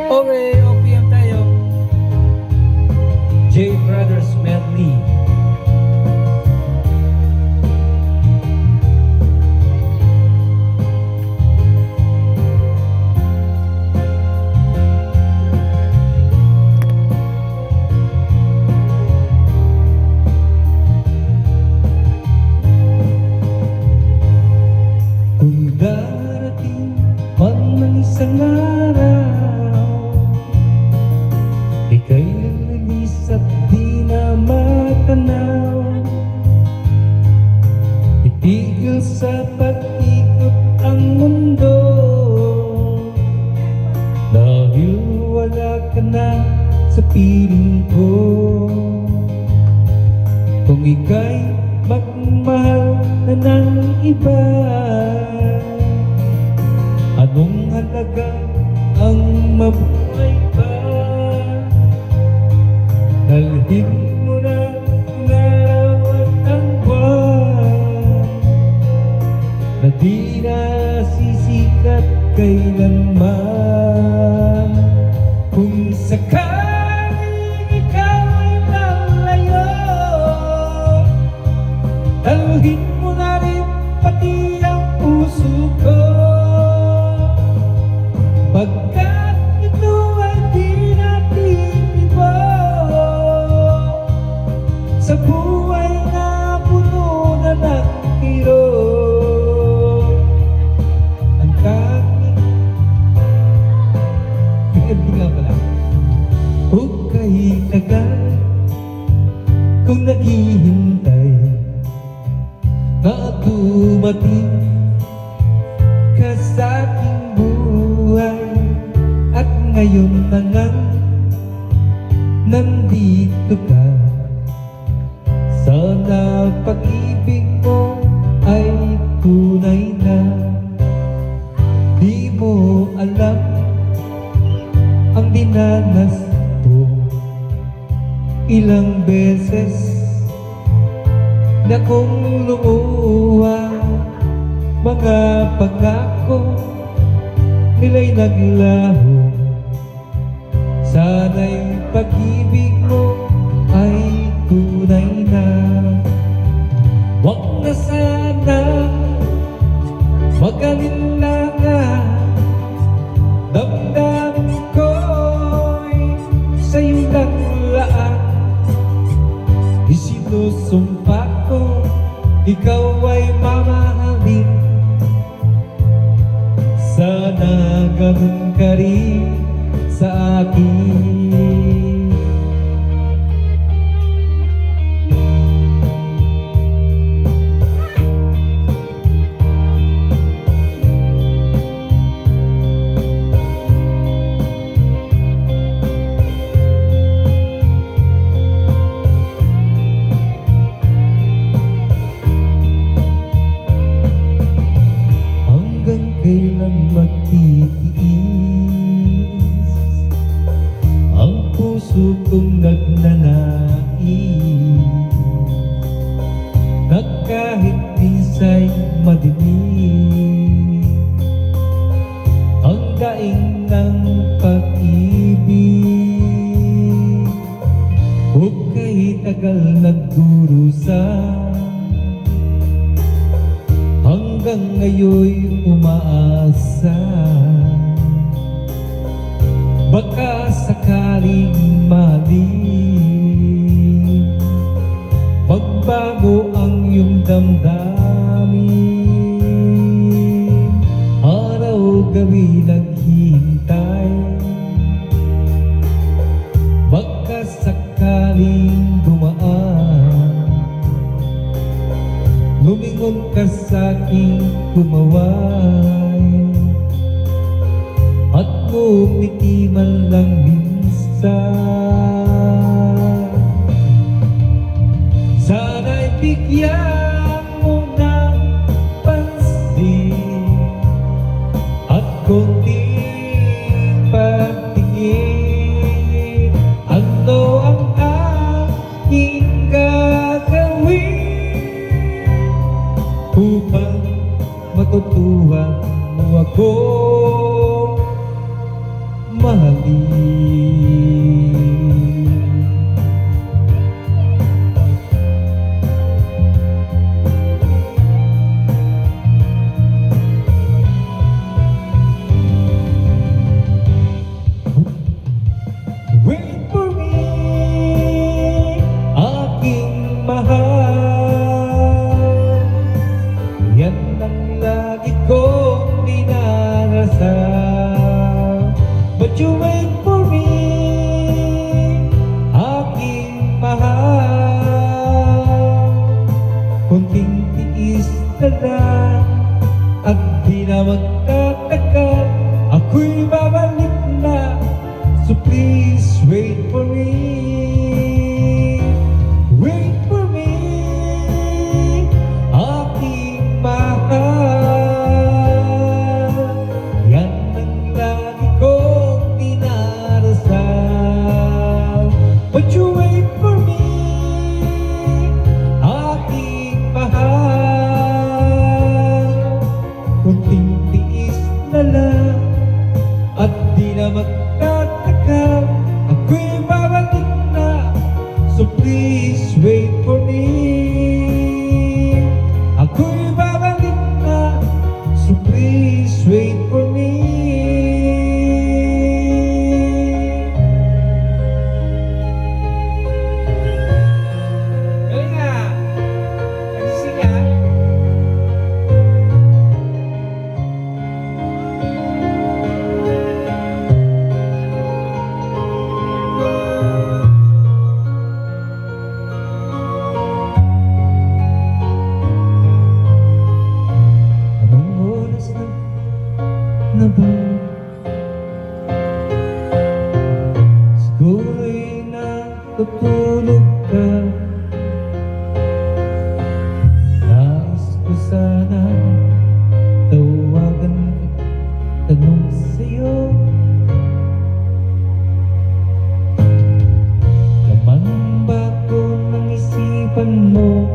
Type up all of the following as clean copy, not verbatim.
Okay, OPM tayo. J Brothers Medley. Kung darating man ng isang araw, ika'y lalagis at di na matanaw. Itigil sa pag-ikot ang mundo, dahil wala ka na sa piling ko. Kung ika'y magmahal na ng iba, anong halaga ang mabuhay pa? Dalhin mo na ang araw at ang buwan, na di na sisikat kailanman. Kung sakaling ikaw ay lalayo, dalhin mo na rin pati ang puso ko, pagkat ito ay di natitibo sa buhay na puno na ng kirot. Ang tanging hindi nga pala, huwag kayo tagal kung naghihintay na dumating ka sa aking buhay. At ngayon na nga nandito ka, sana pag-ibig mo ay tunay na. Di mo alam ang dinanas ko, ilang beses na kung lumuha, mga pangako nila'y naglaho. Sana'y pag-ibig mo ay tunay na. Huwag na sana mag-alinlangan, damdamin ko'y sa'yo lang laan. Isinusumpa ko, ikaw ay mamahalin. Sana ganun ka rin sa akin. Kailan magtitiis ang puso kong nagnanais, na kahit minsa'y madilim ang daing ng pag-ibig. Huwag kay tagal nagdurusa, hanggang ngayon'y umaasa. Baka sakaling mahalin, magbago ang iyong damdamin. Araw-gabi naghihintay, baka sakaling dumaan, lumingon ka sa'king kumaway, at ngumiti man lang minsan. Sana'y bigyan mo ng pansin at konting pagtingin. Ano ang aking gagawin upang matutuhan mo ako? mahalin. Wait for me, aking mahal. Yan ang lagi kong dinarasal. But you wait for me, aking mahal. Kunting tiis na lang at di na magtatagal. Ako'y babalik na, so please wait for me. Wait for me, aking mahal. Yan ang lagi kong dinarasal. But you wait for me, aking mahal. Kunting tiis na lang at di na magtatagal. Ako'y babalik na, so please wait for me. Ako'y babalik na, so please wait for me. Galing nga! Nagsising nga! Anong oras na ba? Siguro'y natutulog ka. Nais ko sana tawagan ka, tanong sa'yo. Laman ba ko ng isipan mo?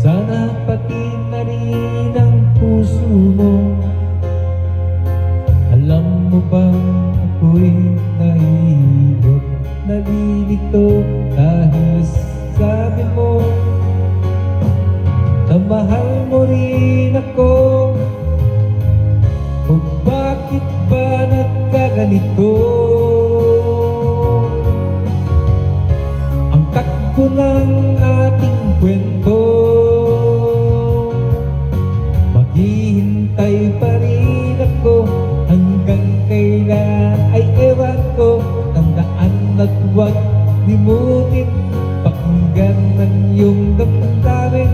Sana pati na rin ang puso mo. Alam mo bang ako'y nahihilot, nalilito dahil sabi mo na mahal mo rin ako. O bakit ba nagkaganito? Ang takbo ng ating kwento, maghihintay pa rin ako. Hanggang kailan ay ewan ko. Tandaan at huwag limutin, pakinggan ang iyong damdamin.